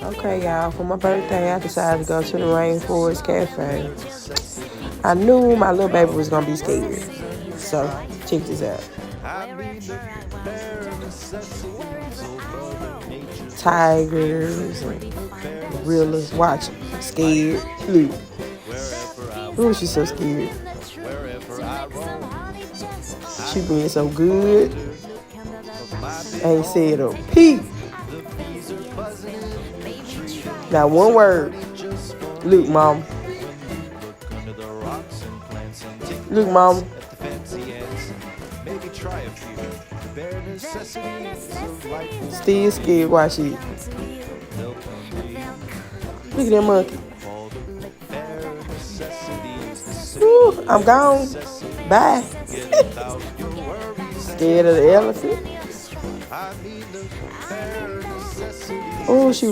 Okay, y'all, for my birthday, I decided to go to the Rainforest Cafe. I knew my little baby was going to be scared. So, check this out. Tigers and gorillas watching, scared. Look. Ooh, she's so scared. She being so good. Ain't said a peep. Not one word. Look, mom. Look, mom. Still scared. Watch it. Look at that monkey. Ooh, I'm gone. Bye. Scared of the elephant. Oh, she